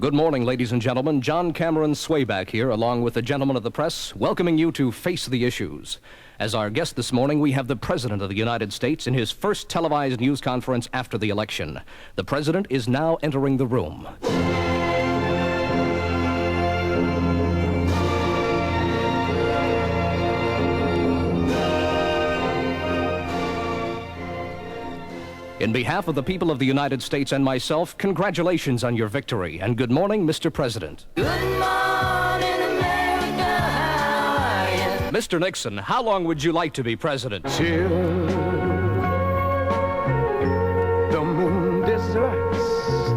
Good morning, ladies and gentlemen. John Cameron Swayback here, along with the gentlemen of the press, welcoming you to Face the Issues. As our guest this morning, we have the President of the United States in his first televised news conference after the election. The President is now entering the room. In behalf of the people of the United States and myself, congratulations on your victory, and good morning, Mr. President. Good morning, America, how are you? Mr. Nixon, how long would you like to be president? Till the moon deserts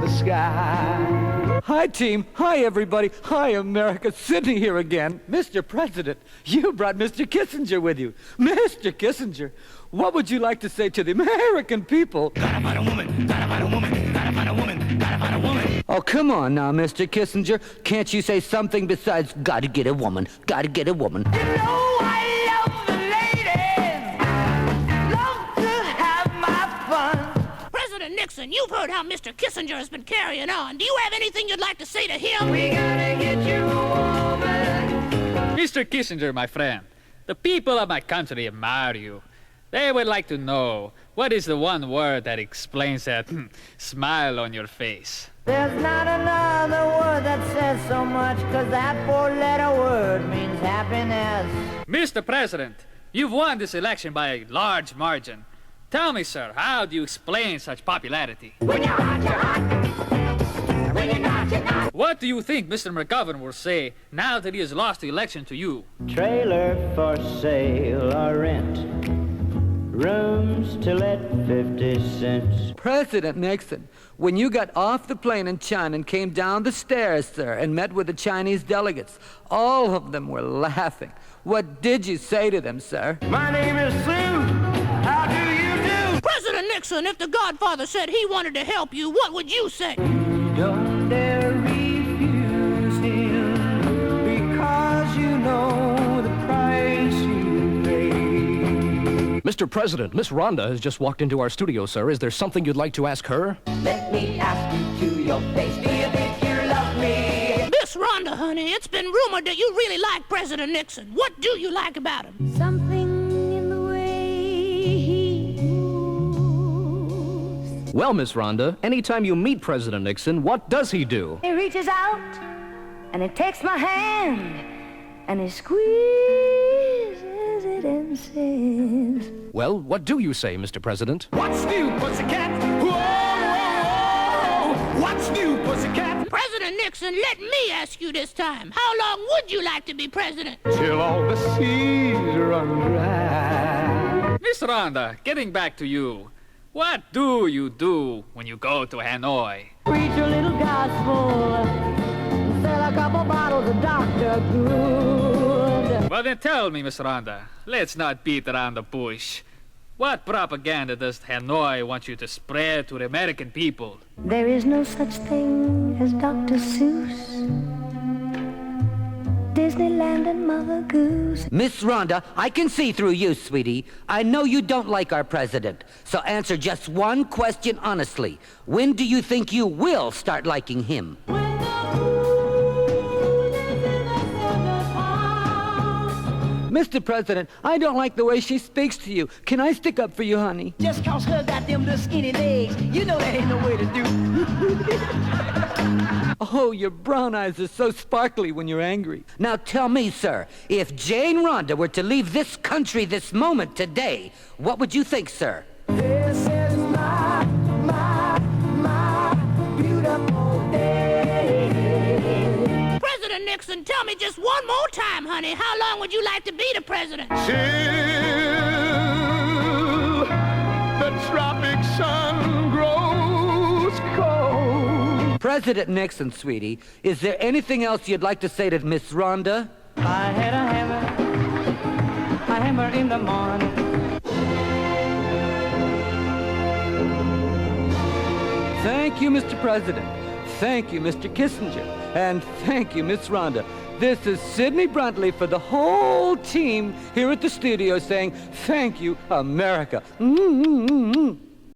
the sky. Hi, team. Hi, everybody. Hi, America. Sydney here again. Mr. President, you brought Mr. Kissinger with you. Mr. Kissinger, what would you like to say to the American people? Gotta find a woman, gotta find a woman, gotta find a woman, gotta find a woman. Oh, come on now, Mr. Kissinger. Can't you say something besides, gotta get a woman, gotta get a woman? You know I love the ladies, love to have my fun. President Nixon, you've heard how Mr. Kissinger has been carrying on. Do you have anything you'd like to say to him? We gotta get you a woman. Mr. Kissinger, my friend, the people of my country admire you. They would like to know, what is the one word that explains that smile on your face? There's not another word that says so much, 'cause that four-letter word means happiness. Mr. President, you've won this election by a large margin. Tell me, sir, how do you explain such popularity? When you're hot, you're hot. When you're not, you're not. What do you think Mr. McGovern will say now that he has lost the election to you? Trailer for sale or rent. Rooms to let 50 cents. President Nixon, when you got off the plane in China and came down the stairs, sir, and met with the Chinese delegates, all of them were laughing. What did you say to them, sir? My name is Sue. How do you do? President Nixon, if the Godfather said he wanted to help you, what would you say? Don't dare refuse him, because you know the price you pay. Mr. President, Miss Rhonda has just walked into our studio, sir. Is there something you'd like to ask her? Let me ask you to your face, do you think you love me? Miss Rhonda, honey, it's been rumored that you really like President Nixon. What do you like about him? Something in the way he moves. Well, Miss Rhonda, anytime you meet President Nixon, what does he do? He reaches out and he takes my hand and he squeezes it and says, Well, what do you say, Mr. President? What's new, pussycat? Whoa, whoa, whoa. What's new, pussycat? President Nixon, let me ask you this time. How long would you like to be president? Till all the seas run dry. Miss Rhonda, getting back to you. What do you do when you go to Hanoi? preach a little gospel, sell a couple bottles of Dr. Good. Well then tell me, Miss Rhonda, let's not beat around the bush. What propaganda does Hanoi want you to spread to the American people? There is no such thing as Dr. Seuss, Disneyland and Mother Goose. Miss Rhonda, I can see through you, sweetie. I know you don't like our president. So answer just one question honestly. When do you think you will start liking him? Mr. President, I don't like the way she speaks to you. Can I stick up for you, honey? Just 'cause her got them little skinny legs, you know that ain't no way to do. Oh, your brown eyes are so sparkly when you're angry. Now tell me, sir, if Jane Rhonda were to leave this country this moment today, what would you think, sir? This is my beautiful day. President Nixon, tell me just one more time, honey, how long would you like to be the president? Till the tropic sun grows cold. President Nixon, sweetie, is there anything else you'd like to say to Miss Rhonda? I had a hammer in the morning. Thank you, Mr. President. Thank you, Mr. Kissinger. And thank you, Miss Rhonda. This is Sidney Bruntley for the whole team here at the studio saying, thank you, America.